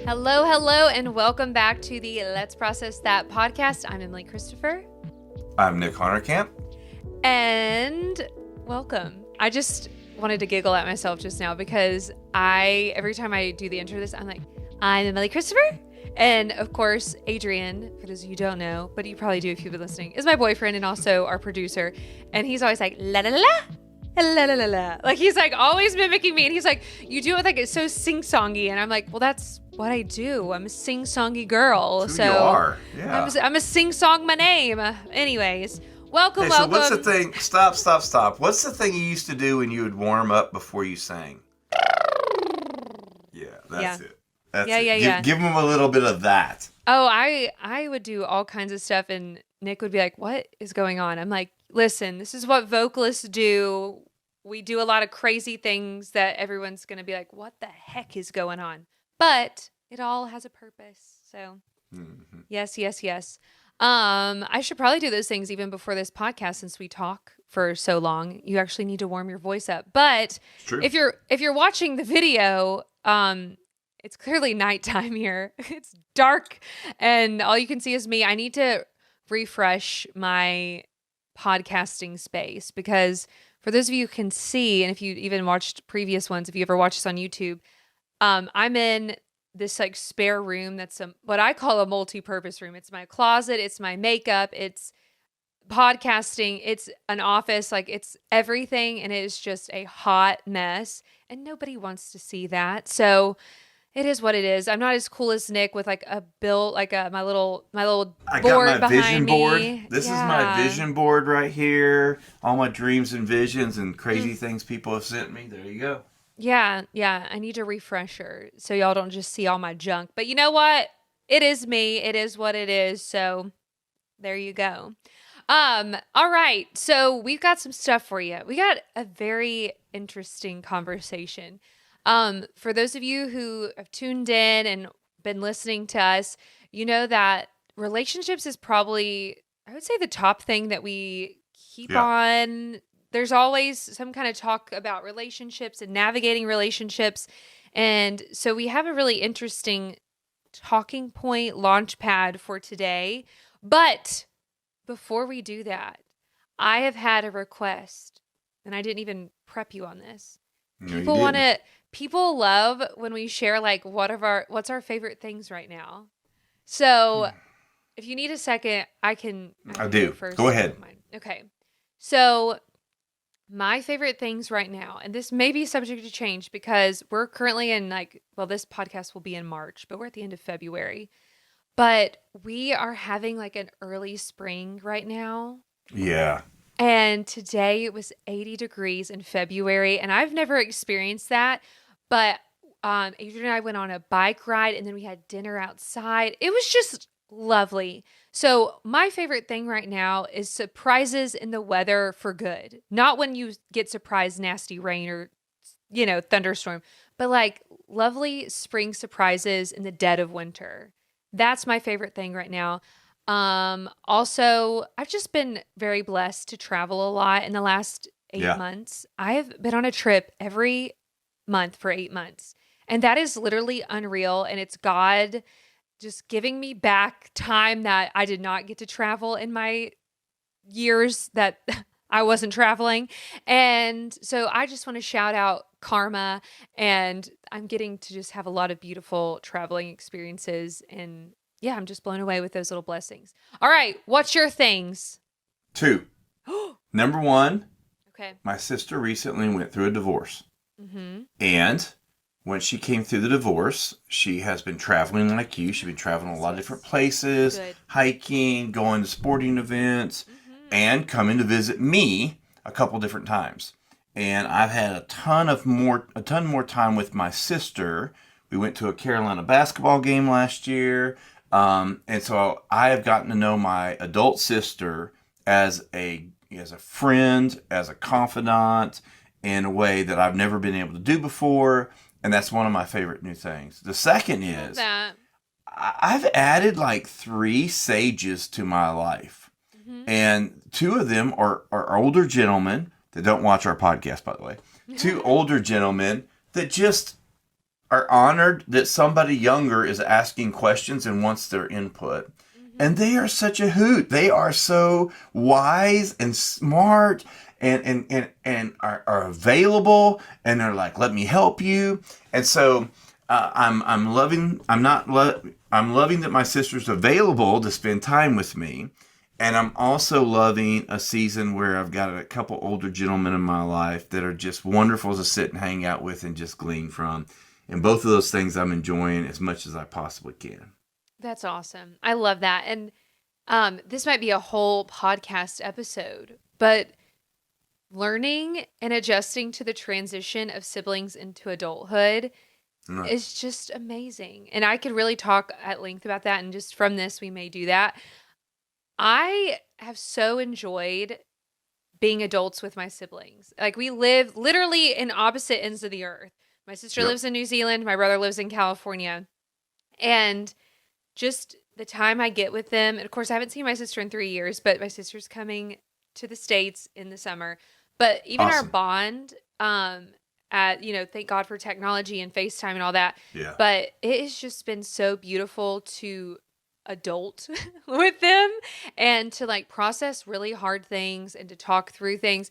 Hello, hello, and welcome back to the Let's Process That podcast. I'm Emily Christopher. I'm Nick Honorkamp. And welcome. I just wanted to giggle at myself just now because every time I do the intro to this, I'm like, I'm Emily Christopher. And of course, Adrian, for those of you who don't know, but you probably do if you've been listening, is my boyfriend and also our producer. And he's always like, la la la la. La, la, la, la. Like he's like always mimicking me, and he's like, you do it like it's so sing-songy, and I'm like, well, that's what I do. I'm a sing-songy girl. That's who you are. Yeah. I'm a sing-song my name. Anyways, welcome. So what's the thing? Stop. What's the thing you used to do when you would warm up before you sang? Yeah, that's it. That's it. Give them a little bit of that. Oh, I would do all kinds of stuff, and Nick would be like, what is going on? I'm like, listen, this is what vocalists do. We do a lot of crazy things that everyone's going to be like, what the heck is going on? But it all has a purpose. So yes. I should probably do those things even before this podcast, since we talk for so long. You actually need to warm your voice up. But if you're watching the video, it's clearly nighttime here. It's dark and all you can see is me. I need to refresh my podcasting space because for those of you who can see, and if you even watched previous ones, if you ever watched this on YouTube, I'm in this like spare room that's what I call a multi-purpose room. It's my closet, it's my makeup, it's podcasting, it's an office, like it's everything, and it is just a hot mess, and nobody wants to see that. So it is what it is. I'm not as cool as Nick with like a build, like my little I board got my behind vision me. board. This is my vision board right here. All my dreams and visions and crazy things people have sent me. There you go. Yeah. I need a refresher so y'all don't just see all my junk. But you know what? It is me. It is what it is. So there you go. All right. So we've got some stuff for you. We got a very interesting conversation. For those of you who have tuned in and been listening to us, you know that relationships is probably, I would say, the top thing that we keep on. There's always some kind of talk about relationships and navigating relationships. And so we have a really interesting talking point launch pad for today. But before we do that, I have had a request, and I didn't even prep you on this. No, People love when we share like what's our favorite things right now. So if you need a second, I do. First. Go ahead. Okay. So my favorite things right now, and this may be subject to change because we're currently in this podcast will be in March, but we're at the end of February. But we are having like an early spring right now. Yeah. And today it was 80 degrees in February, and I've never experienced that. But Adrian and I went on a bike ride, and then we had dinner outside. It was just lovely. So my favorite thing right now is surprises in the weather for good. Not when you get surprised nasty rain or, thunderstorm, but like lovely spring surprises in the dead of winter. That's my favorite thing right now. Also, I've just been very blessed to travel a lot in the last 8 months. I have been on a trip every month for 8 months, and that is literally unreal. And it's God just giving me back time that I did not get to travel in my years that I wasn't traveling. And so I just want to shout out karma, and I'm getting to just have a lot of beautiful traveling experiences, and yeah, I'm just blown away with those little blessings. All right, what's your things? 2. Number 1, okay. My sister recently went through a divorce. Mm-hmm. And when she came through the divorce, she has been traveling like you. She's been traveling a lot of different places, hiking, going to sporting events, and coming to visit me a couple different times. And I've had a ton more time with my sister. We went to a Carolina basketball game last year. And so I have gotten to know my adult sister as a friend, as a confidant, in a way that I've never been able to do before. And that's one of my favorite new things. The second is I've added like 3 sages to my life. And 2 of them are older gentlemen that don't watch our podcast, by the way. 2 older gentlemen that just are honored that somebody younger is asking questions and wants their input. And they are such a hoot. They are so wise and smart and are available, and they're like, let me help you. And so I'm loving that my sister's available to spend time with me. And I'm also loving a season where I've got a couple older gentlemen in my life that are just wonderful to sit and hang out with and just glean from. And both of those things I'm enjoying as much as I possibly can. That's awesome. I love that. And this might be a whole podcast episode, but learning and adjusting to the transition of siblings into adulthood is just amazing. And I could really talk at length about that. And just from this, we may do that. I have so enjoyed being adults with my siblings. Like, we live literally in opposite ends of the earth. My sister lives in New Zealand. My brother lives in California. And just the time I get with them, and of course I haven't seen my sister in 3 years, but my sister's coming to the States in the summer. But even our bond, thank God for technology and FaceTime and all that. Yeah. But it has just been so beautiful to adult with them and to like process really hard things and to talk through things.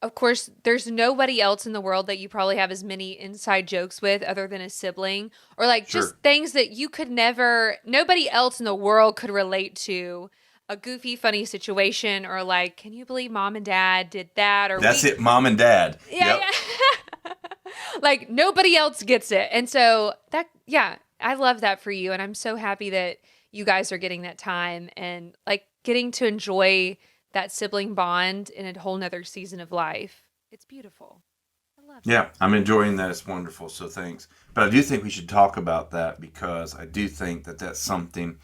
Of course, there's nobody else in the world that you probably have as many inside jokes with other than a sibling, or like just things that you could never, nobody else in the world could relate to. A goofy, funny situation, or like, can you believe mom and dad did that? Or that's it, mom and dad. Yeah, yeah. Like nobody else gets it. And so I love that for you. And I'm so happy that you guys are getting that time and like getting to enjoy that sibling bond in a whole nother season of life. It's beautiful. I love it. Yeah, I'm enjoying that. It's wonderful. So thanks. But I do think we should talk about that because I do think that that's something.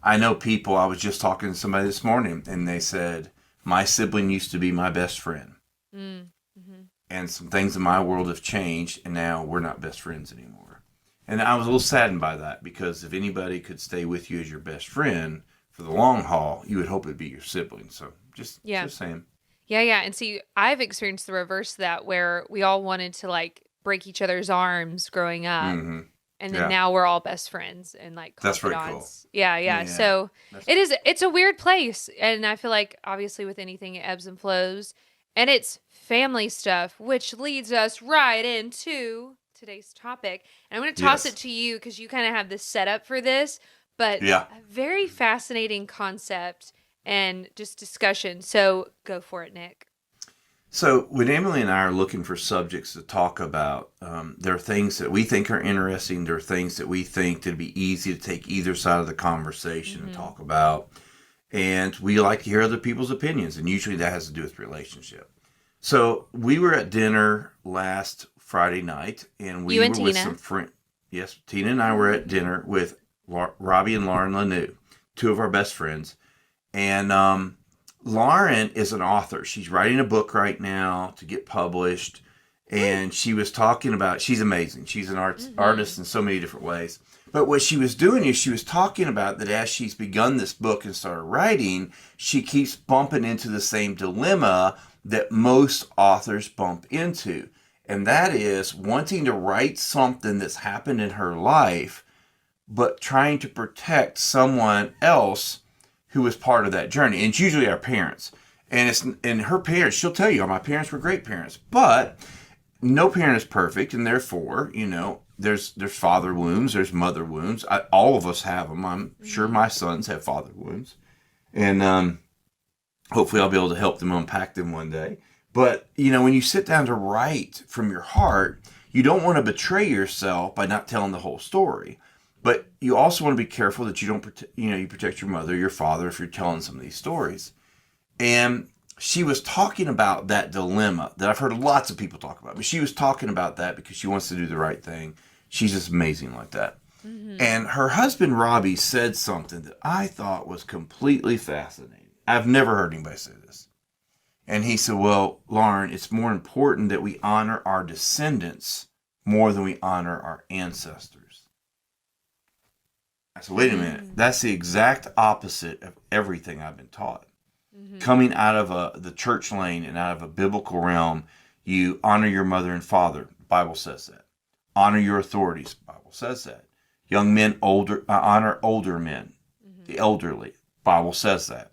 I know people, I was just talking to somebody this morning and they said, my sibling used to be my best friend. Mm-hmm. And some things in my world have changed and now we're not best friends anymore. And I was a little saddened by that because if anybody could stay with you as your best friend for the long haul, you would hope it'd be your sibling. So just saying. Yeah. And see, I've experienced the reverse of that where we all wanted to like break each other's arms growing up. Mm-hmm. And then now we're all best friends and like confidants. That's very cool. Yeah. So it's a weird place. And I feel like obviously with anything, it ebbs and flows. And it's family stuff, which leads us right into today's topic. And I'm going to toss it to you because you kind of have this setup for this. But a very fascinating concept and just discussion. So go for it, Nick. So when Emily and I are looking for subjects to talk about, there are things that we think are interesting. There are things that we think that'd be easy to take either side of the conversation and talk about. And we like to hear other people's opinions. And usually that has to do with relationship. So we were at dinner last Friday night. And we were with some friends. Yes, Tina and I were at dinner with Robbie and Lauren Lanoue, two of our best friends. And Lauren is an author. She's writing a book right now to get published. And she was talking about, she's amazing. She's an artist in so many different ways. But what she was doing is she was talking about that as she's begun this book and started writing, she keeps bumping into the same dilemma that most authors bump into. And that is wanting to write something that's happened in her life, but trying to protect someone else who was part of that journey. And it's usually our parents. And her parents, she'll tell you, my parents were great parents. But no parent is perfect, and therefore, there's father wounds, there's mother wounds. All of us have them. I'm sure my sons have father wounds. And hopefully I'll be able to help them unpack them one day. But, when you sit down to write from your heart, you don't want to betray yourself by not telling the whole story. But you also want to be careful that you don't, you protect your mother, your father, if you're telling some of these stories. And she was talking about that dilemma that I've heard lots of people talk about. But she was talking about that because she wants to do the right thing. She's just amazing like that. Mm-hmm. And her husband, Robbie, said something that I thought was completely fascinating. I've never heard anybody say this. And he said, well, Lauren, it's more important that we honor our descendants more than we honor our ancestors. I said, wait a minute. That's the exact opposite of everything I've been taught. Mm-hmm. Coming out of the church lane and out of a biblical realm, you honor your mother and father. The Bible says that. honor your authorities. The Bible says that. Young men honor older men, the elderly. The Bible says that.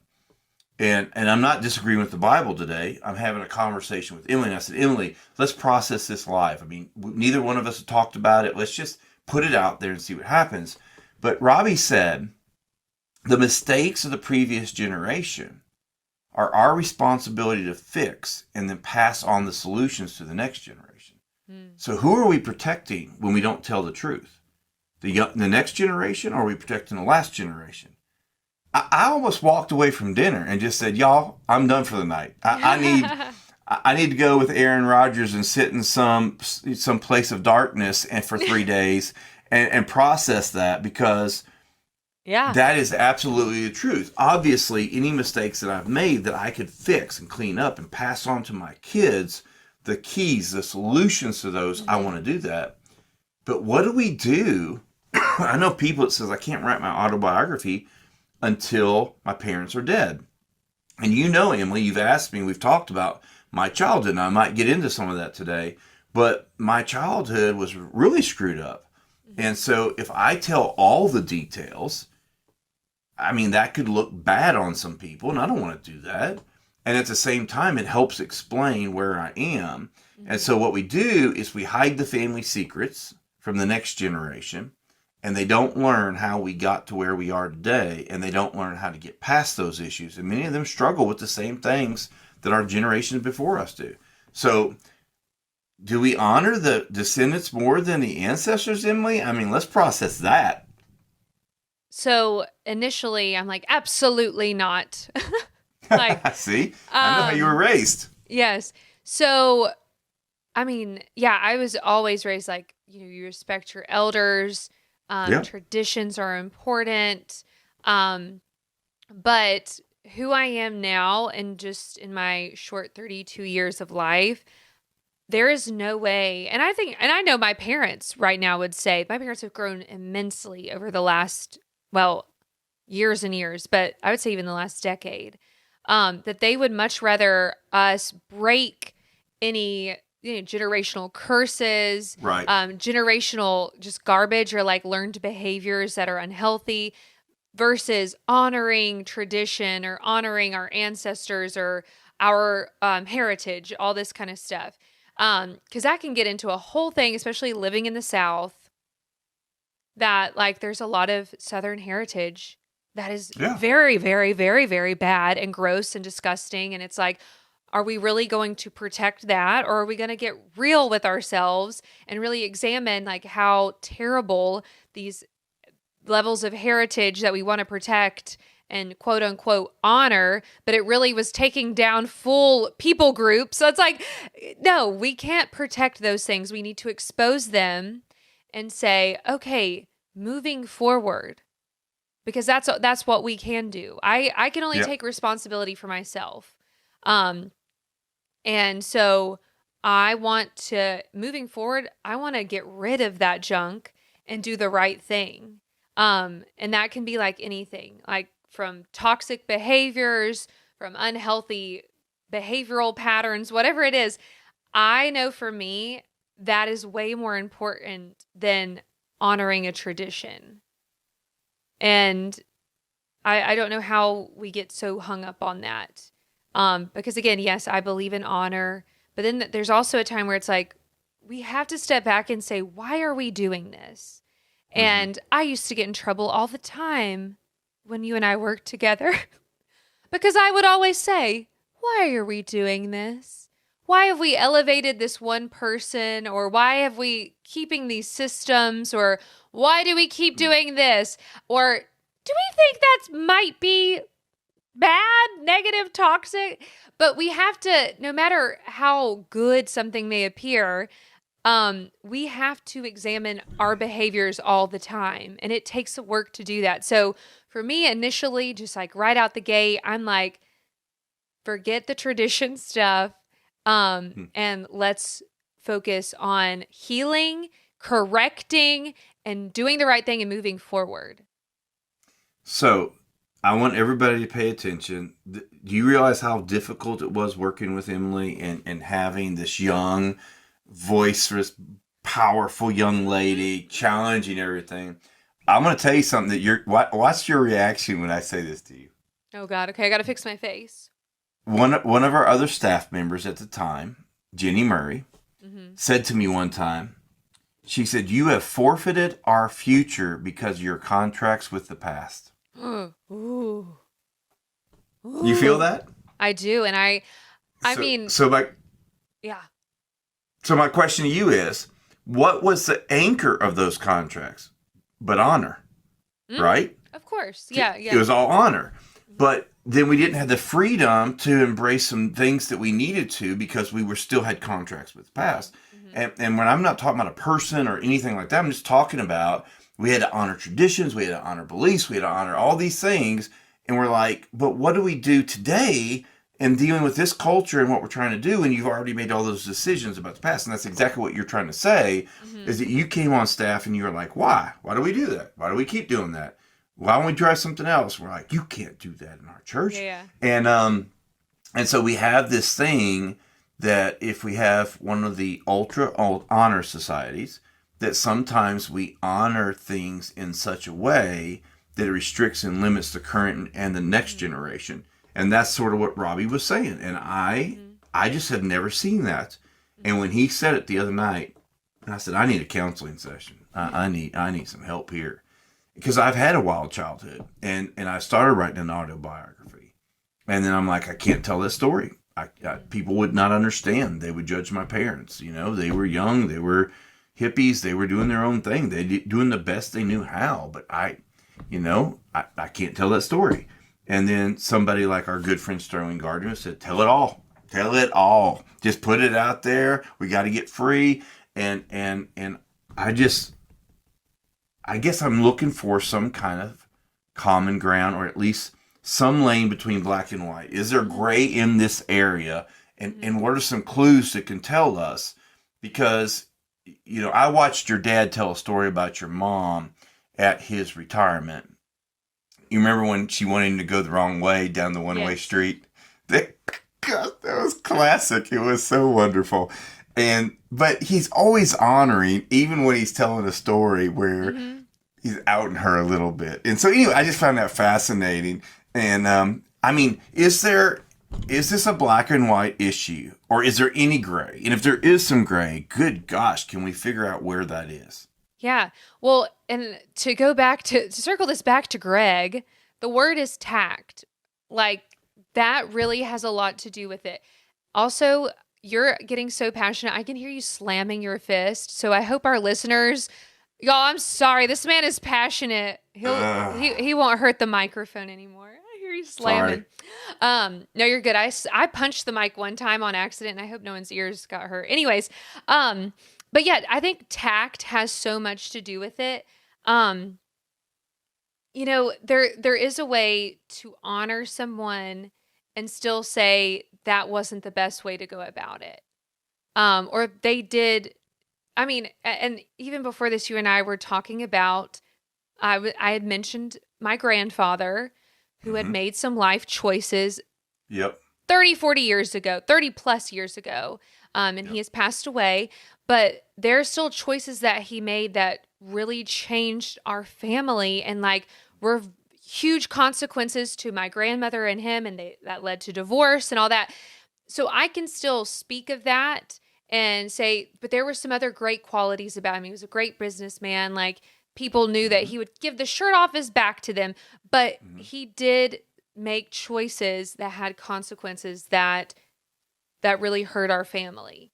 And I'm not disagreeing with the Bible today. I'm having a conversation with Emily, and I said, Emily, let's process this live. I mean, neither one of us have talked about it. Let's just put it out there and see what happens. But Robbie said, the mistakes of the previous generation are our responsibility to fix and then pass on the solutions to the next generation. So who are we protecting when we don't tell the truth? The next generation, or are we protecting the last generation? I almost walked away from dinner and just said, y'all, I'm done for the night. I need to go with Aaron Rodgers and sit in some place of darkness and for 3 days and process that, because that is absolutely the truth. Obviously, any mistakes that I've made that I could fix and clean up and pass on to my kids, the keys, the solutions to those, I want to do that. But what do we do? I know people that says, I can't write my autobiography until my parents are dead. And you know, Emily, you've asked me, we've talked about my childhood, and I might get into some of that today, but my childhood was really screwed up. And so if I tell all the details, I mean, that could look bad on some people, and I don't want to do that. And at the same time, it helps explain where I am. And so what we do is we hide the family secrets from the next generation, and they don't learn how we got to where we are today, and they don't learn how to get past those issues. And many of them struggle with the same things that our generations before us do. So do we honor the descendants more than the ancestors, Emily? I mean, let's process that. So initially, I'm like, absolutely not. Like, see, I know how you were raised. Yes. So, I mean, yeah, I was always raised like, you respect your elders. Traditions are important. But who I am now, and just in my short 32 years of life, there is no way. And I know my parents right now would say, my parents have grown immensely over the last, years and years, but I would say even the last decade, that they would much rather us break any generational curses, right? Generational just garbage, or like learned behaviors that are unhealthy, versus honoring tradition or honoring our ancestors or our heritage, all this kind of stuff. Because that can get into a whole thing, especially living in the South, that like there's a lot of Southern heritage that is very, very, very, very bad and gross and disgusting. And it's like, are we really going to protect that, or are we going to get real with ourselves and really examine like how terrible these levels of heritage that we want to protect and quote unquote honor, but it really was taking down full people groups. So it's like, no, we can't protect those things. We need to expose them and say, okay, moving forward, because that's what we can do. I can only take responsibility for myself. And so I want to, moving forward, I want to get rid of that junk and do the right thing. And that can be like anything, like from toxic behaviors, from unhealthy behavioral patterns, whatever it is. I know for me, that is way more important than honoring a tradition. And I don't know how we get so hung up on that. Because again, yes, I believe in honor, but then there's also a time where it's like, we have to step back and say, why are we doing this? And I used to get in trouble all the time when you and I worked together because I would always say, why are we doing this? Why have we elevated this one person? Or why have we keeping these systems? Or why do we keep doing this? Or do we think that might be bad, negative, toxic? But we have to, no matter how good something may appear, we have to examine our behaviors all the time, and it takes work to do that. So for me, initially, just like right out the gate, I'm like, forget the tradition stuff, and let's focus on healing, correcting, and doing the right thing and moving forward. So I want everybody to pay attention. Do you realize how difficult it was working with Emily and having this young, voiceless, powerful young lady, challenging everything. I'm going to tell you something that what's your reaction when I say this to you? Oh God. Okay. I got to fix my face. One of our other staff members at the time, Jenny Murray, said to me one time, she said, "You have forfeited our future because of your contracts with the past." Ooh. Ooh. You feel that? I do. And I mean, yeah. So my question to you is, what was the anchor of those contracts? But honor, right? Of course. Yeah. It was all honor. But then we didn't have the freedom to embrace some things that we needed to because we still had contracts with the past. And when I'm not talking about a person or anything like that, I'm just talking about we had to honor traditions, we had to honor beliefs, we had to honor all these things. And we're like, but what do we do today in dealing with this culture and what we're trying to do? And you've already made all those decisions about the past. And that's exactly what you're trying to say, is that you came on staff and you were like, why? Why do we do that? Why do we keep doing that? Why don't we try something else? We're like, you can't do that in our church. Yeah. And so we have this thing that if we have one of the ultra honor societies, that sometimes we honor things in such a way that it restricts and limits the current and the next generation. And that's sort of what Robbie was saying. And I just have never seen that. And when he said it the other night, I said, I need a counseling session. I need some help here. Because I've had a wild childhood. And I started writing an autobiography. And then I'm like, I can't tell this story. People would not understand. They would judge my parents. You know, they were young. They were hippies. They were doing their own thing. They doing the best they knew how. But I can't tell that story. And then somebody like our good friend Sterling Gardner said, tell it all. Tell it all. Just put it out there. We got to get free. And I guess I'm looking for some kind of common ground, or at least some lane between black and white. Is there gray in this area? And what are some clues that can tell us? Because, you know, I watched your dad tell a story about your mom at his retirement. You remember when she wanted him to go the wrong way down the one-way street? That was classic. It was so wonderful. But he's always honoring, even when he's telling a story where he's outing her a little bit. And so anyway, I just found that fascinating. And I mean, is this a black and white issue, or is there any gray? And if there is some gray, good gosh, can we figure out where that is? Yeah. Well, and to go back to circle this back to Greg, the word is tact. Like, that really has a lot to do with it. Also, you're getting so passionate. I can hear you slamming your fist. So I hope our listeners, y'all, I'm sorry. This man is passionate. He won't hurt the microphone anymore. I hear you slamming. Sorry. No, you're good. I punched the mic one time on accident, and I hope no one's ears got hurt. Anyways, but yeah, I think tact has so much to do with it. You know, there is a way to honor someone and still say that wasn't the best way to go about it. Or they did. I mean, and even before this, you and I were talking about, I had mentioned my grandfather who had made some life choices 30, 40 years ago, 30 plus years ago. And he has passed away, but there are still choices that he made that really changed our family and like were huge consequences to my grandmother and him. And that led to divorce and all that. So I can still speak of that and say, but there were some other great qualities about him. He was a great businessman. Like, people knew that he would give the shirt off his back to them, but he did make choices that had consequences that really hurt our family.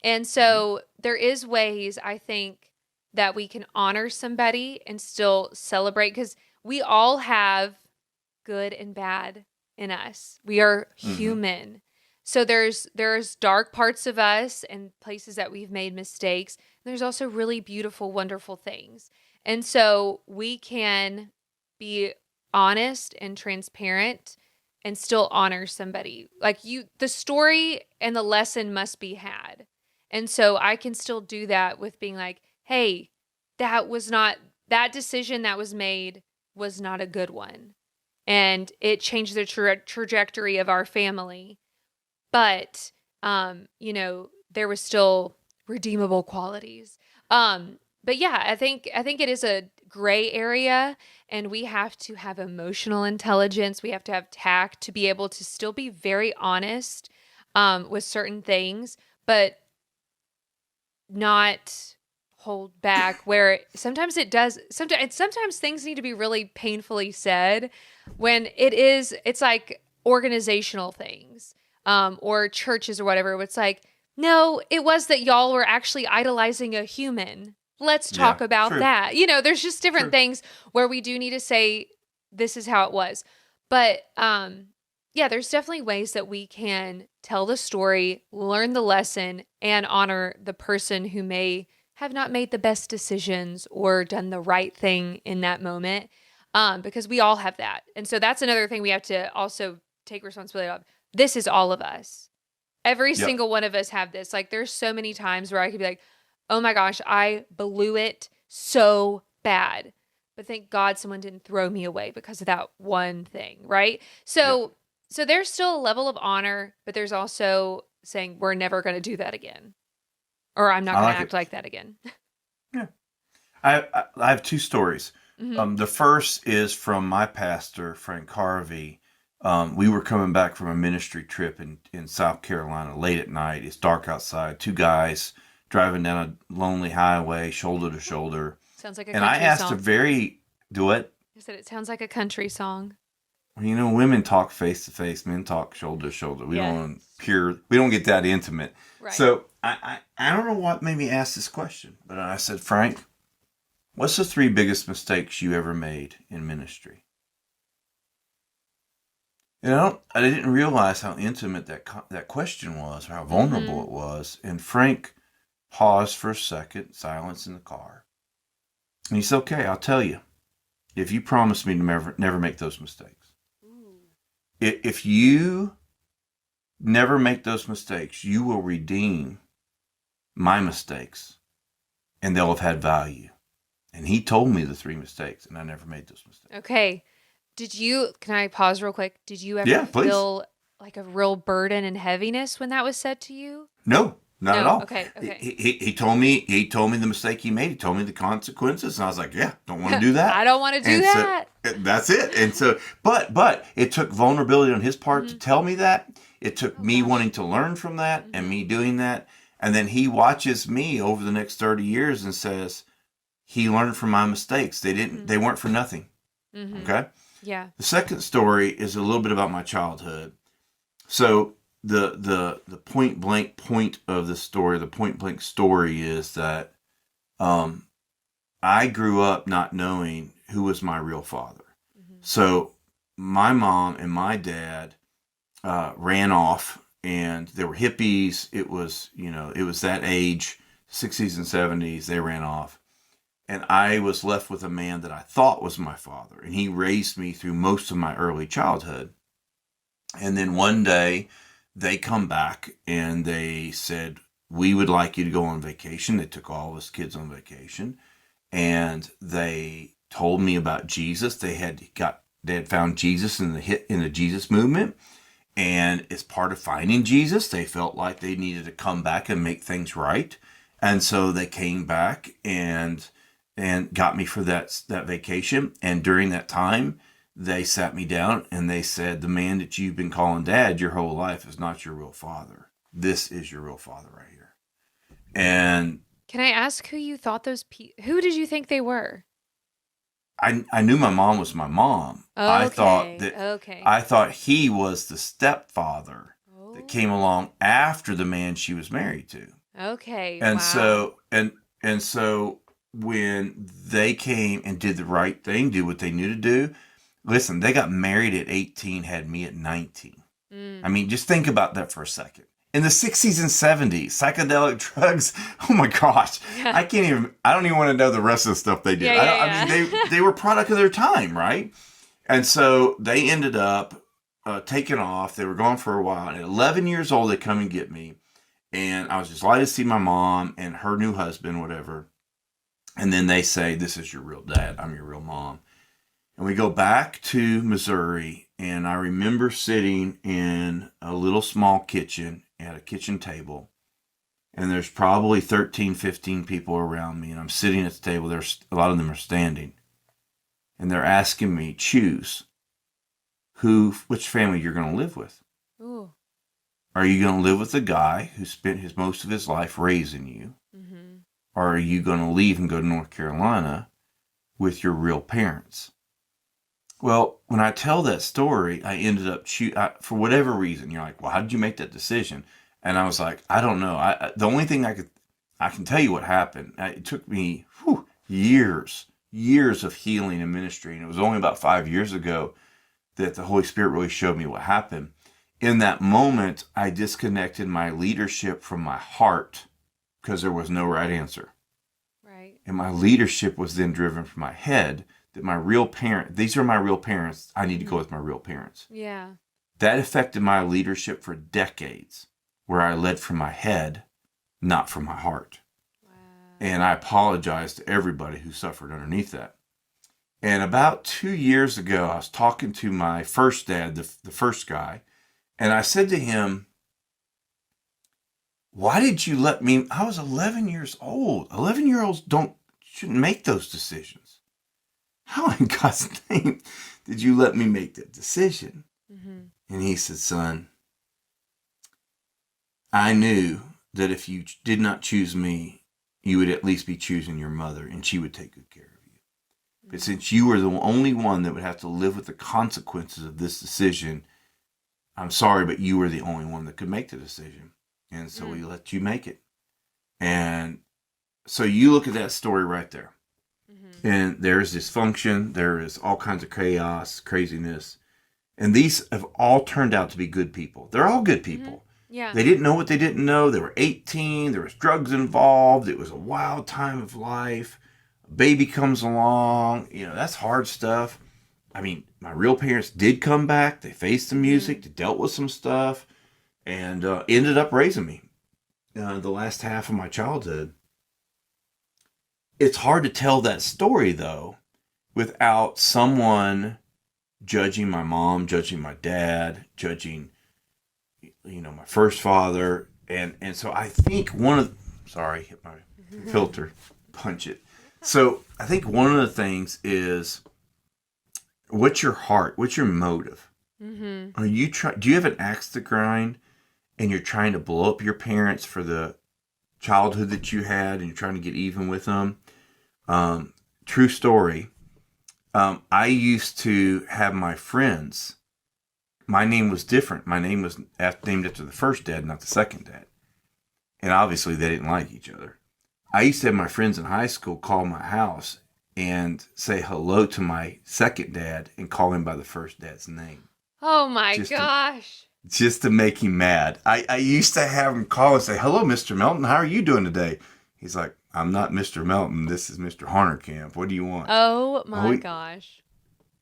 And so there is ways, I think, that we can honor somebody and still celebrate, because we all have good and bad in us. We are human. So there's dark parts of us and places that we've made mistakes. There's also really beautiful, wonderful things. And so we can be honest and transparent and still honor somebody. Like, the story and the lesson must be had. And so I can still do that with being like, hey, that decision that was made was not a good one. And it changed the trajectory of our family. But, you know, there was still redeemable qualities. But yeah, I think it is a gray area, and we have to have emotional intelligence. We have to have tact to be able to still be very honest with certain things, but not hold back where sometimes it does. Sometimes things need to be really painfully said when it's like organizational things or churches or whatever. It's like, no, it was that y'all were actually idolizing a human. Let's talk about that. There's just different things where we do need to say, this is how it was. But yeah, there's definitely ways that we can tell the story, learn the lesson, and honor the person who may have not made the best decisions or done the right thing in that moment, because we all have that. And so that's another thing we have to also take responsibility of. This is all of us. Every single one of us have this. Like, there's so many times where I could be like, oh my gosh, I blew it so bad. But thank God someone didn't throw me away because of that one thing, right? So there's still a level of honor, but there's also saying we're never going to do that again. Or I'm not going to act like that again. Yeah. I have two stories. Mm-hmm. The first is from my pastor, Frank Harvey. We were coming back from a ministry trip in South Carolina late at night. It's dark outside. Two guys driving down a lonely highway, shoulder to shoulder. Sounds like a country song. And I asked do it? I said it sounds like a country song. Women talk face to face, men talk shoulder to shoulder. We don't get that intimate. Right. So I don't know what made me ask this question, but I said, Frank, what's the 3 biggest mistakes you ever made in ministry? I didn't realize how intimate that question was, or how vulnerable it was. And Frank paused for a second, silence in the car. And he said, okay, I'll tell you, if you promise me to never make those mistakes. If you never make those mistakes, you will redeem my mistakes, and they'll have had value. And he told me the 3 mistakes, and I never made those mistakes. Okay. Can I pause real quick? Did you ever feel like a real burden and heaviness when that was said to you? No, not at all. Okay. He told me the mistake he made. He told me the consequences, and I was like, yeah, don't want to do that. I don't want to do that. So, that's it. And so, but it took vulnerability on his part to tell me that. It took me wanting to learn from that and me doing that. And then he watches me over the next 30 years and says, he learned from my mistakes. They weren't for nothing. Mm-hmm. Okay. Yeah. The second story is a little bit about my childhood. So the point blank point of the story, the point blank story is that I grew up not knowing who was my real father. Mm-hmm. So my mom and my dad ran off, and they were hippies. It was that age, 60s and 70s, they ran off. And I was left with a man that I thought was my father. And he raised me through most of my early childhood. And then one day they come back and they said, we would like you to go on vacation. They took all of us kids on vacation. And they told me about Jesus. They had found Jesus in the Jesus movement. And as part of finding Jesus, they felt like they needed to come back and make things right. And so they came back and got me for that vacation. And during that time, they sat me down and they said, the man that you've been calling dad your whole life is not your real father. This is your real father right here. And can I ask who you thought who did you think they were? I knew my mom was my mom. Okay. I thought he was the stepfather that came along after the man she was married to. Okay. And wow. so when they came and did the right thing, did what they knew to do. Listen, they got married at 18, had me at 19. I mean, just think about that for a second. In the 60s and 70s, psychedelic drugs, oh my gosh. Yeah. I don't even want to know the rest of the stuff they did. I mean, they were product of their time, right? And so they ended up taking off. They were gone for a while. And at 11 years old, they come and get me. And I was just delighted to see my mom and her new husband, whatever. And then they say, this is your real dad. I'm your real mom. And we go back to Missouri. And I remember sitting in a little small kitchen at a kitchen table. And there's probably 13, 15 people around me, and I'm sitting at the table. There's a lot of them are standing, and they're asking me, choose which family you're going to live with. Ooh. Are you going to live with the guy who spent most of his life raising you? Mm-hmm. Or are you going to leave and go to North Carolina with your real parents? Well, when I tell that story, I ended up for whatever reason. You're like, well, how did you make that decision? And I was like, I don't know. The only thing I can tell you what happened. It took me years of healing and ministry, and it was only about 5 years ago that the Holy Spirit really showed me what happened. In that moment, I disconnected my leadership from my heart because there was no right answer. Right. And my leadership was then driven from my head, that my real parent, these are my real parents. I need to go with my real parents. Yeah. That affected my leadership for decades, where I led from my head, not from my heart. Wow. And I apologize to everybody who suffered underneath that. And about 2 years ago, I was talking to my first dad, the first guy, and I said to him, why did you let me, I was 11 years old. 11-year-olds shouldn't make those decisions. How in God's name did you let me make that decision? Mm-hmm. And he said, son, I knew that if you did not choose me, you would at least be choosing your mother, and she would take good care of you. Mm-hmm. But since you were the only one that would have to live with the consequences of this decision, I'm sorry, but you were the only one that could make the decision. And so we let you make it. And so you look at that story right there. Mm-hmm. And there's dysfunction. There is all kinds of chaos, craziness. And these have all turned out to be good people. They're all good people. Mm-hmm. Yeah. They didn't know what they didn't know. They were 18. There was drugs involved. It was a wild time of life. A baby comes along. That's hard stuff. I mean, my real parents did come back. They faced the music. They dealt with some stuff. And ended up raising me the last half of my childhood. It's hard to tell that story, though, without someone judging my mom, judging my dad, judging, my first father. And so I think sorry, hit my filter, punch it. So I think one of the things is, what's your heart? What's your motive? Mm-hmm. Do you have an axe to grind? And you're trying to blow up your parents for the childhood that you had, and you're trying to get even with them. True story. I used to have my friends. My name was different. My name was named after the first dad, not the second dad. And obviously they didn't like each other. I used to have my friends in high school call my house and say hello to my second dad and call him by the first dad's name. Oh my gosh. Just to make him mad. I used to have him call and say, hello, Mr. Melton. How are you doing today? He's like, I'm not Mr. Melton. This is Mr. Harnerkamp. What do you want? Oh my gosh.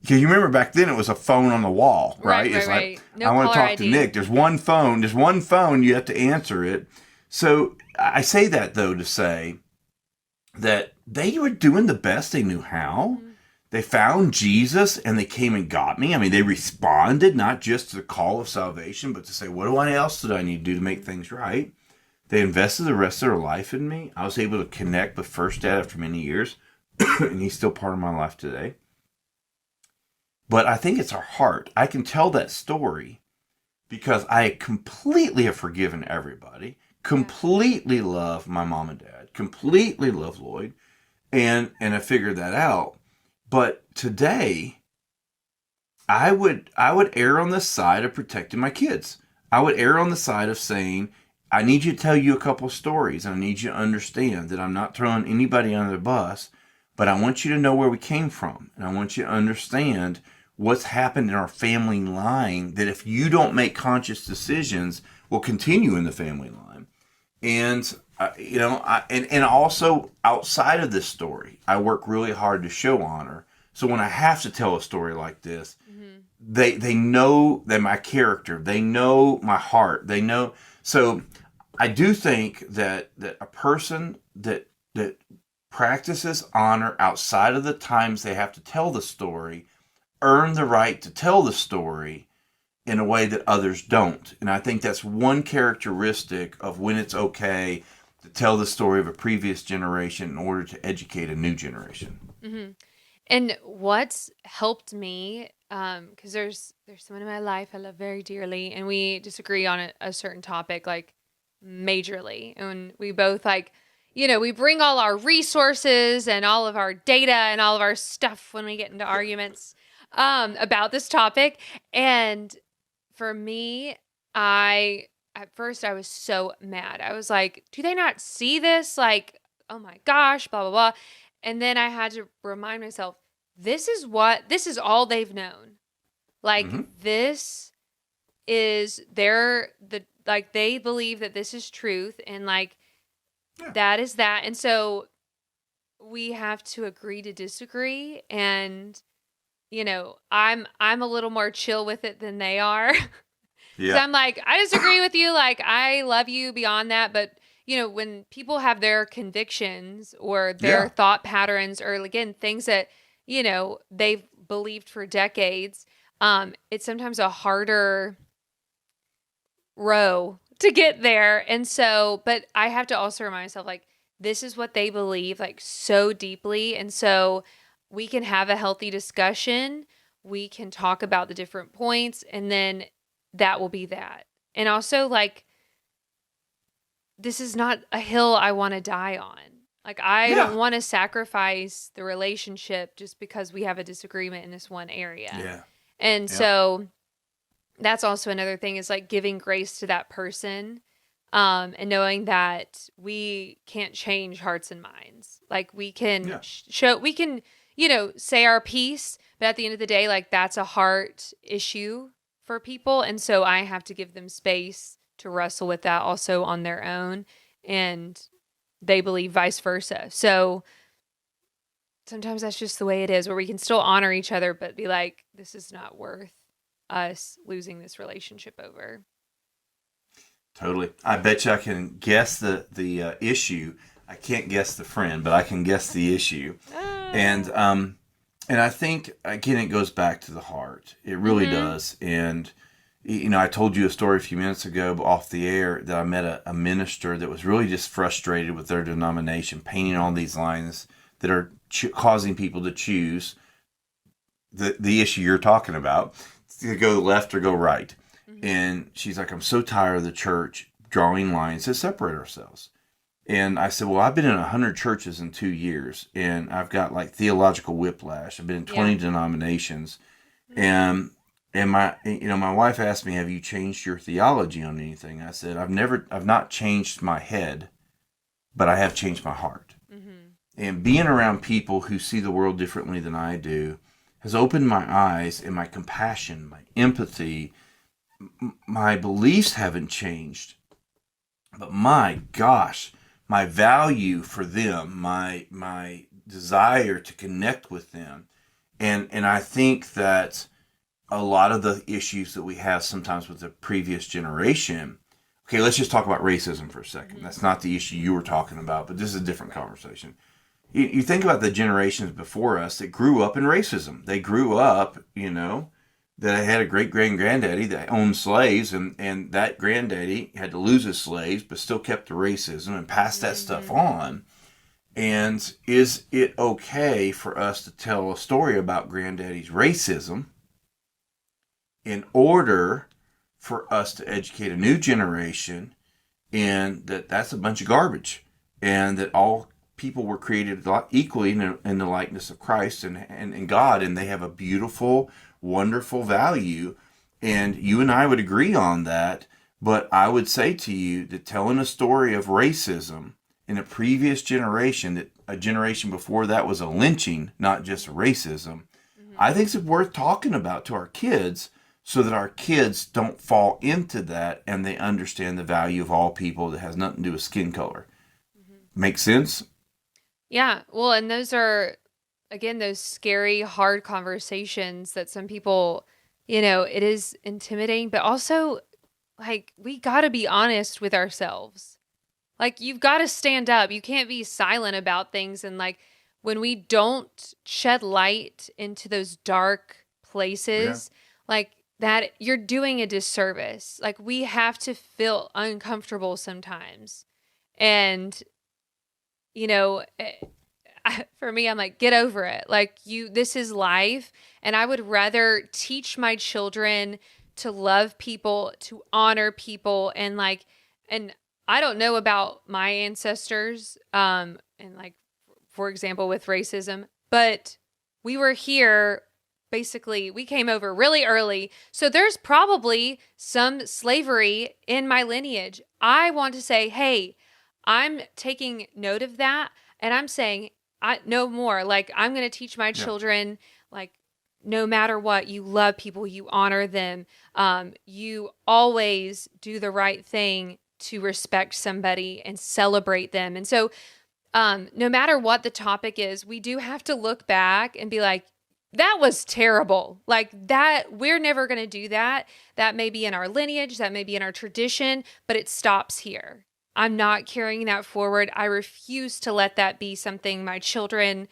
Because you remember back then it was a phone on the wall, right? Right. Like, no, I want to talk ID. to Nick. There's one phone. You have to answer it. So I say that, though, to say that they were doing the best they knew how. Mm-hmm. They found Jesus and they came and got me. I mean, they responded not just to the call of salvation, but to say, what else did I need to do to make things right? They invested the rest of their life in me. I was able to connect with First Dad after many years, and he's still part of my life today. But I think it's our heart. I can tell that story because I completely have forgiven everybody, completely love my mom and dad, completely love Lloyd, and I figured that out. But today, I would err on the side of protecting my kids. I would err on the side of saying, I need you to tell you a couple stories. And I need you to understand that I'm not throwing anybody under the bus, but I want you to know where we came from. And I want you to understand what's happened in our family line, that if you don't make conscious decisions, will continue in the family line. And and also outside of this story, I work really hard to show honor. So when I have to tell a story like this, mm-hmm. they know that my character, they know my heart, they know. So I do think that a person that practices honor outside of the times they have to tell the story, earn the right to tell the story in a way that others don't. And I think that's one characteristic of when it's okay to tell the story of a previous generation in order to educate a new generation. Mm-hmm. And what's helped me, because there's someone in my life I love very dearly, and we disagree on a certain topic, like majorly, and we both like, we bring all our resources and all of our data and all of our stuff when we get into arguments about this topic. And for me, at first I was so mad. I was like, do they not see this? Like, oh my gosh, blah, blah, blah. And then I had to remind myself, this is all they've known. Like, this is they believe that this is truth, and like, that is that. And so we have to agree to disagree. And, I'm a little more chill with it than they are. Yeah. So I'm like, I disagree with you. Like, I love you beyond that. But, when people have their convictions or their thought patterns, or again, things that, they've believed for decades, it's sometimes a harder row to get there. And so, but I have to also remind myself, like, this is what they believe, like, so deeply. And so we can have a healthy discussion. We can talk about the different points, and then that will be that. And also, like, this is not a hill I want to die on. Like, I don't want to sacrifice the relationship just because we have a disagreement in this one area. Yeah. And so that's also another thing, is like giving grace to that person, and knowing that we can't change hearts and minds. Like, we can say our piece, but at the end of the day, like, that's a heart issue for people. And so I have to give them space to wrestle with that also on their own, and they believe vice versa. So sometimes that's just the way it is, where we can still honor each other, but be like, this is not worth us losing this relationship over. Totally. I bet you I can guess the issue. I can't guess the friend, but I can guess the issue. And I think, again, it goes back to the heart. It really does. And I told you a story a few minutes ago off the air that I met a minister that was really just frustrated with their denomination, painting all these lines that are causing people to choose the issue you're talking about, to go left or go right. And she's like, I'm so tired of the church drawing lines to separate ourselves. And I said, well, I've been in 100 churches in 2 years, and I've got like theological whiplash. I've been in 20 denominations. And my wife asked me, have you changed your theology on anything? I said, I've not changed my head, but I have changed my heart. And being around people who see the world differently than I do has opened my eyes, and my compassion, my empathy, my beliefs haven't changed. But my gosh, my value for them, my desire to connect with them. And I think that a lot of the issues that we have sometimes with the previous generation, okay, let's just talk about racism for a second. That's not the issue you were talking about, but this is a different conversation. You think about the generations before us that grew up in racism. They grew up, that had a great-granddaddy that owned slaves, and that granddaddy had to lose his slaves, but still kept the racism and passed that stuff on. And is it okay for us to tell a story about granddaddy's racism in order for us to educate a new generation, and that's a bunch of garbage, and that all people were created equally in the likeness of Christ and God, and they have a beautiful, wonderful value, and you and I would agree on that. But I would say to you that telling a story of racism in a previous generation, that a generation before that was a lynching, not just racism, I think it's worth talking about to our kids, so that our kids don't fall into that, and they understand the value of all people that has nothing to do with skin color. Make sense? Yeah. Well, and those are, again, those scary, hard conversations that some people, it is intimidating, but also, like, we got to be honest with ourselves. Like, you've got to stand up. You can't be silent about things. And like, when we don't shed light into those dark places, like that, you're doing a disservice. Like, we have to feel uncomfortable sometimes. And, for me, I'm like, get over it. Like, this is life. And I would rather teach my children to love people, to honor people, and I don't know about my ancestors, and like, for example, with racism, but we were here. Basically, we came over really early. So there's probably some slavery in my lineage. I want to say, hey, I'm taking note of that. And I'm saying, I no more. Like, I'm going to teach my children, like, no matter what, you love people, you honor them. You always do the right thing to respect somebody and celebrate them. And so, no matter what the topic is, we do have to look back and be like, that was terrible. Like, that, we're never going to do that. That may be in our lineage, that may be in our tradition, but it stops here. I'm not carrying that forward. I refuse to let that be something my children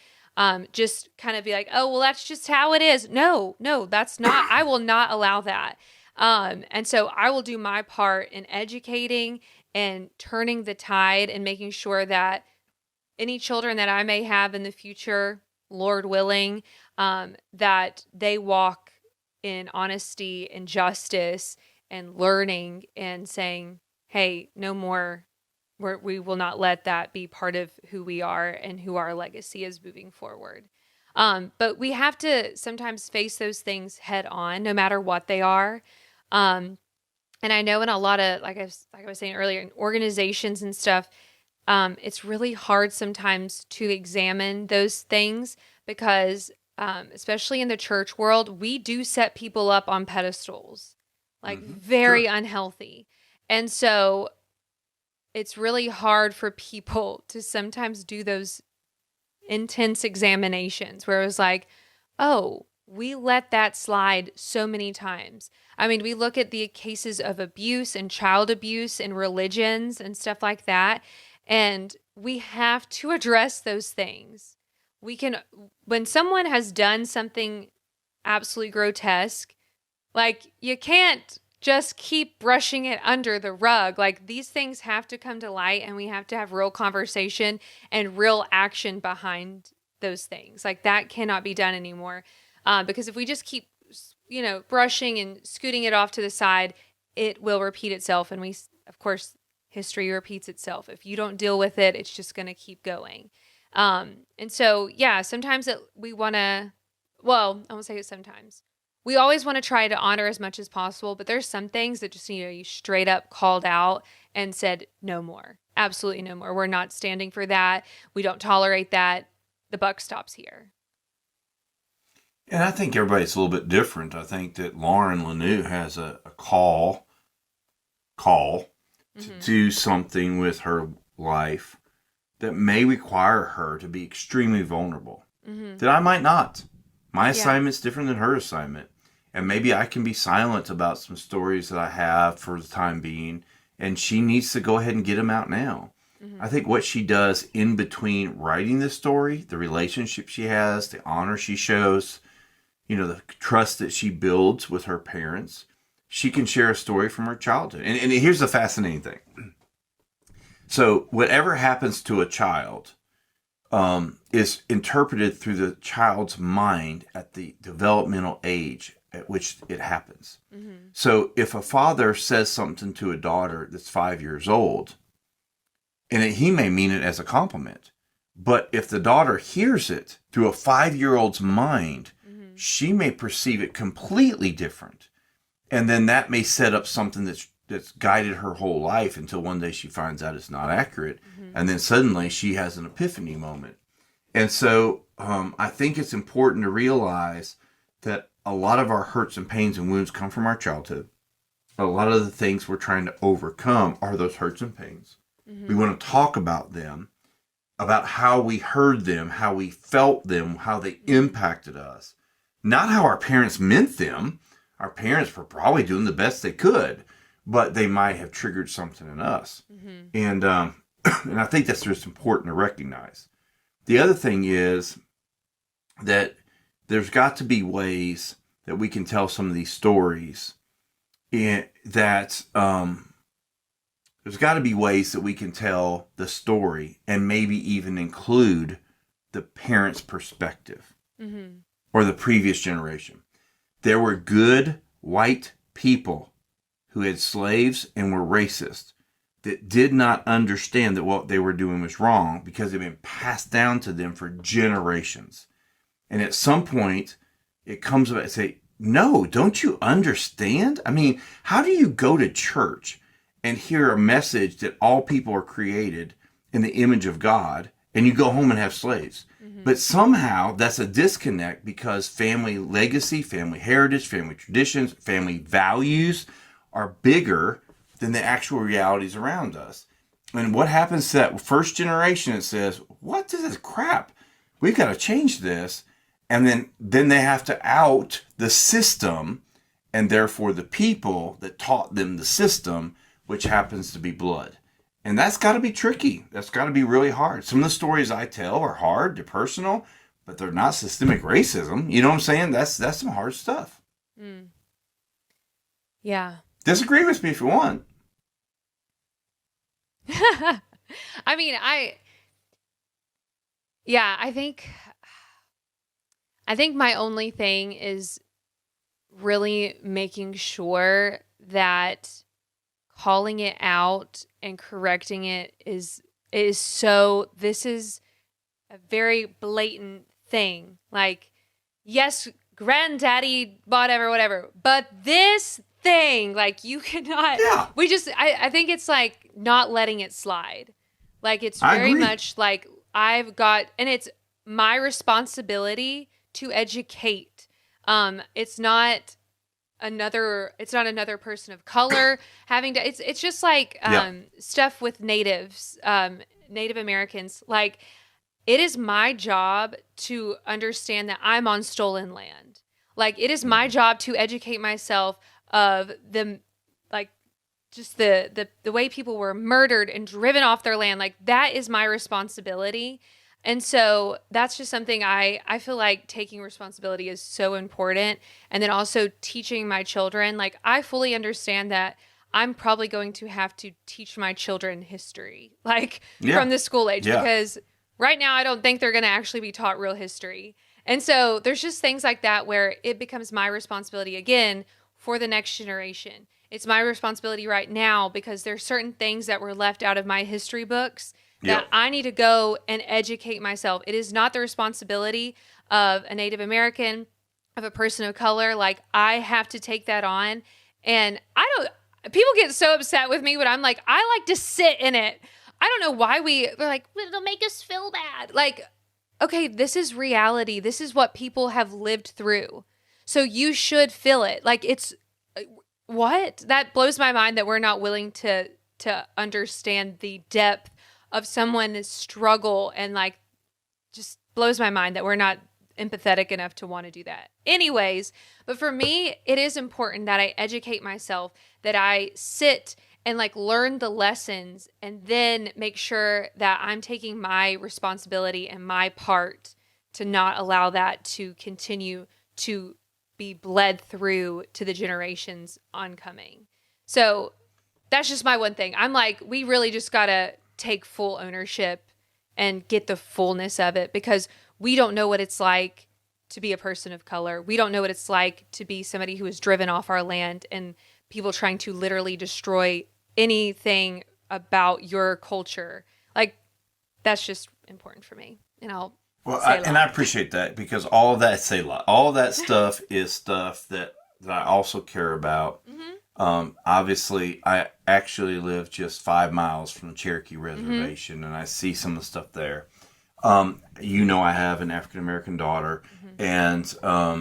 just kind of be like, oh, well, that's just how it is. No, that's not. I will not allow that. And so I will do my part in educating and turning the tide and making sure that any children that I may have in the future, Lord willing, that they walk in honesty and justice and learning and saying, hey, no more. We will not let that be part of who we are and who our legacy is moving forward. But we have to sometimes face those things head on, no matter what they are. And I know in a lot of, like I was saying earlier, in organizations and stuff, it's really hard sometimes to examine those things because, especially in the church world, we do set people up on pedestals, like very unhealthy. And so it's really hard for people to sometimes do those intense examinations where it was like, oh, we let that slide so many times. I mean, we look at the cases of abuse and child abuse in religions and stuff like that, and we have to address those things. When someone has done something absolutely grotesque, like, you can't just keep brushing it under the rug. Like, these things have to come to light, and we have to have real conversation and real action behind those things. Like, that cannot be done anymore. Because if we just keep, brushing and scooting it off to the side, it will repeat itself. And of course, history repeats itself. If you don't deal with it, it's just going to keep going. And so, yeah, sometimes we want to, well, I won't say it sometimes. We always want to try to honor as much as possible, but there's some things that just, you straight up called out and said, no more. Absolutely no more. We're not standing for that. We don't tolerate that. The buck stops here. And I think everybody's a little bit different. I think that Lauren Lanoue has a call to do something with her life that may require her to be extremely vulnerable. That I might not. My assignment's different than her assignment. And maybe I can be silent about some stories that I have for the time being, and she needs to go ahead and get them out now. I think what she does in between writing the story, the relationship she has, the honor she shows, the trust that she builds with her parents, she can share a story from her childhood. And here's the fascinating thing. So whatever happens to a child is interpreted through the child's mind at the developmental age at which it happens. So if a father says something to a daughter that's 5 years old, and he may mean it as a compliment, but if the daughter hears it through a 5-year-old's mind, she may perceive it completely different. And then that may set up something that's guided her whole life until one day she finds out it's not accurate. And then suddenly she has an epiphany moment. And so I think it's important to realize that a lot of our hurts and pains and wounds come from our childhood. A lot of the things we're trying to overcome are those hurts and pains. We want to talk about them, about how we heard them, how we felt them, how they impacted us. Not how our parents meant them. Our parents were probably doing the best they could, but they might have triggered something in us. And and I think that's just important to recognize. The other thing is that there's got to be ways that we can tell some of these stories that there's got to be ways that we can tell the story and maybe even include the parents' perspective or the previous generation. There were good white people who had slaves and were racist that did not understand that what they were doing was wrong because it had been passed down to them for generations. And at some point, it comes about and say, no, don't you understand? I mean, how do you go to church and hear a message that all people are created in the image of God, and you go home and have slaves? But somehow that's a disconnect because family legacy, family heritage, family traditions, family values are bigger than the actual realities around us. And what happens to that first generation that says, what is this crap? We've got to change this. And then they have to out the system and therefore the people that taught them the system, which happens to be blood. And that's got to be tricky. That's got to be really hard. Some of the stories I tell are hard, they're personal, but they're not systemic racism. You know what I'm saying? That's some hard stuff. Mm. Yeah. Disagree with me if you want. I mean, I think my only thing is really making sure that calling it out and correcting it is so, this is a very blatant thing. Like, yes, granddaddy, whatever, but this thing, like, you cannot, I think it's like not letting it slide. Like, it's very much like and it's my responsibility to educate. It's not another person of color having to, it's just like stuff with natives, Native Americans. Like, it is my job to understand that I'm on stolen land. Like, it is my job to educate myself of the, like, just the way people were murdered and driven off their land. Like, that is my responsibility. And so that's just something I feel like taking responsibility is so important. And then also teaching my children, like, I fully understand that I'm probably going to have to teach my children history, like, from the school age, because right now I don't think they're going to actually be taught real history. And so there's just things like that where it becomes my responsibility again for the next generation. It's my responsibility right now because there's certain things that were left out of my history books that I need to go and educate myself. It is not the responsibility of a Native American, of a person of color. Like, I have to take that on. And people get so upset with me when I'm like, I like to sit in it. I don't know why they're like, well, it'll make us feel bad. Like, okay, this is reality. This is what people have lived through. So you should feel it. Like, it's, what? That blows my mind that we're not willing to understand the depth of someone's struggle, and, like, just blows my mind that we're not empathetic enough to want to do that. Anyways, but for me, it is important that I educate myself, that I sit and, like, learn the lessons, and then make sure that I'm taking my responsibility and my part to not allow that to continue to be bled through to the generations oncoming. So that's just my one thing. I'm like, we really just got to take full ownership and get the fullness of it, because we don't know what it's like to be a person of color. We don't know what it's like to be somebody who is driven off our land and people trying to literally destroy anything about your culture. Like, that's just important for me. And I appreciate that, because all of that, all of that stuff is stuff that I also care about. Obviously, I actually live just 5 miles from the Cherokee Reservation, and I see some of the stuff there. I have an African American daughter, and you saw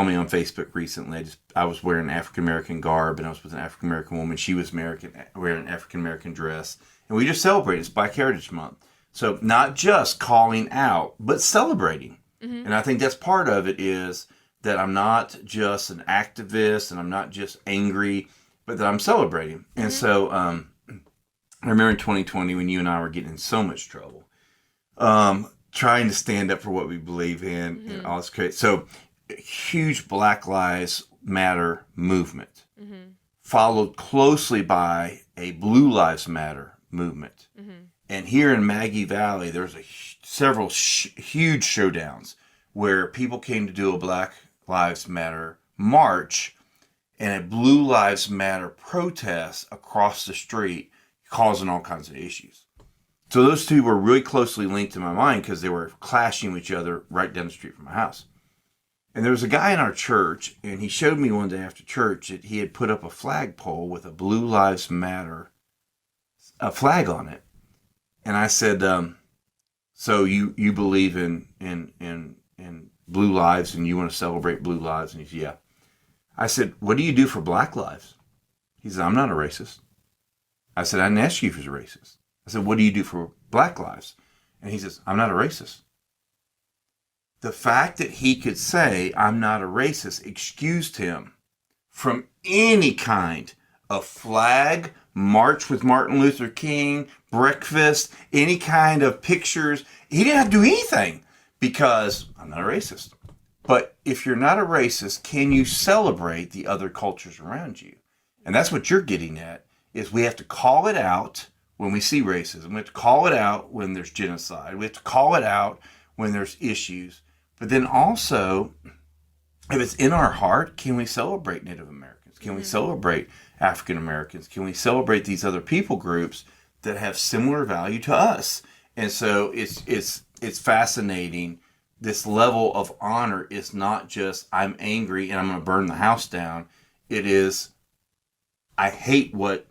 me on Facebook recently. I was wearing African American garb, and I was with an African American woman. She was wearing an African American dress, and we just celebrated. It's Black Heritage Month, so not just calling out, but celebrating. And I think that's part of it, is that I'm not just an activist and I'm not just angry, but that I'm celebrating. And so I remember in 2020 when you and I were getting in so much trouble, trying to stand up for what we believe in and all this crazy. So huge Black Lives Matter movement followed closely by a Blue Lives Matter movement. Mm-hmm. And here in Maggie Valley, there's several huge showdowns where people came to do a Black Lives Matter march and a Blue Lives Matter protest across the street, causing all kinds of issues. So those two were really closely linked in my mind because they were clashing with each other right down the street from my house. And there was a guy in our church, and he showed me one day after church that he had put up a flagpole with a Blue Lives Matter a flag on it. And I said, so you believe in blue lives and you want to celebrate blue lives? And he said, yeah. I said, what do you do for Black lives? He said, I'm not a racist. I said, I didn't ask you if you're a racist. I said, what do you do for Black lives? And he says, I'm not a racist. The fact that he could say, I'm not a racist, excused him from any kind of flag, march with Martin Luther King, breakfast, any kind of pictures. He didn't have to do anything because I'm not a racist. But if you're not a racist, can you celebrate the other cultures around you? And that's what you're getting at, is we have to call it out when we see racism. We have to call it out when there's genocide. We have to call it out when there's issues. But then also, if it's in our heart, can we celebrate Native Americans? Can we celebrate African Americans? Can we celebrate these other people groups that have similar value to us? And so it's fascinating. This level of honor is not just, I'm angry and I'm going to burn the house down. It is, I hate what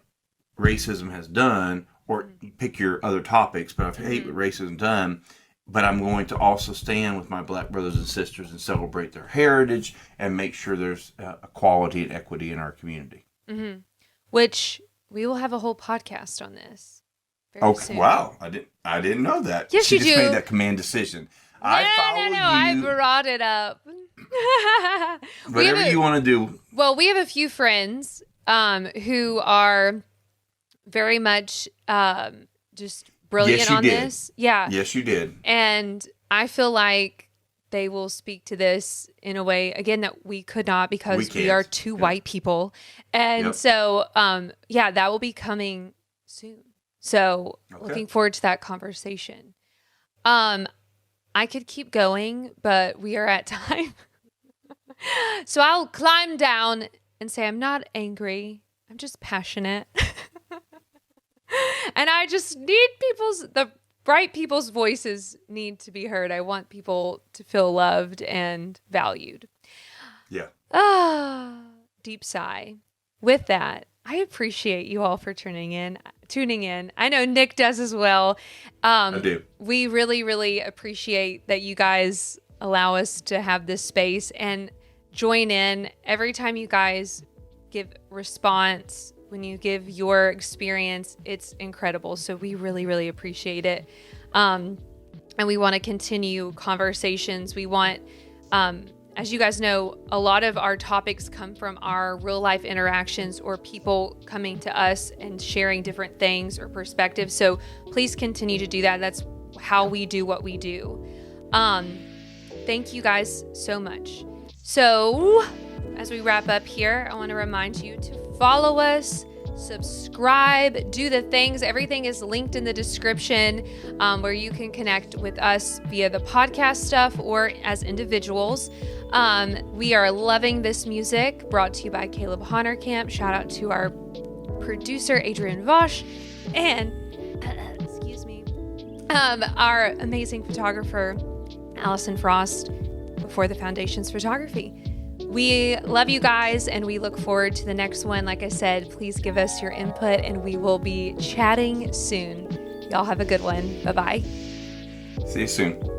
racism has done, or pick your other topics, but I hate what racism has done. But I'm going to also stand with my Black brothers and sisters and celebrate their heritage and make sure there's equality and equity in our community. Mm-hmm. Which we will have a whole podcast on this. Very soon. Wow! I didn't know that. Yes, she you just do. made that command decision. No, I brought it up. Whatever you want to do. Well, we have a few friends who are very much just brilliant on this. Yeah. Yes, you did. And I feel like they will speak to this in a way, again, that we could not because we are two white people. And so, that will be coming soon. So looking forward to that conversation. I could keep going, but we are at time. So I'll climb down and say, I'm not angry. I'm just passionate. And I just need the bright people's voices need to be heard. I want people to feel loved and valued. Yeah. Deep sigh. With that, I appreciate you all for tuning in. I know Nick does as well. I do. We really, really appreciate that you guys allow us to have this space and join in every time you guys give response. When you give your experience, it's incredible. So we really, really appreciate it. And we want to continue conversations. We want, as you guys know, a lot of our topics come from our real life interactions or people coming to us and sharing different things or perspectives. So please continue to do that. That's how we do what we do. Thank you guys so much. So as we wrap up here, I want to remind you to follow us, subscribe, do the things. Everything is linked in the description where you can connect with us via the podcast stuff or as individuals. We are loving this music brought to you by Caleb Honorkamp. Shout out to our producer, Adrian Wos, and our amazing photographer, Allison Frost, before the Foundations Photography. We love you guys, and we look forward to the next one. Like I said, please give us your input, and we will be chatting soon. Y'all have a good one. Bye-bye. See you soon.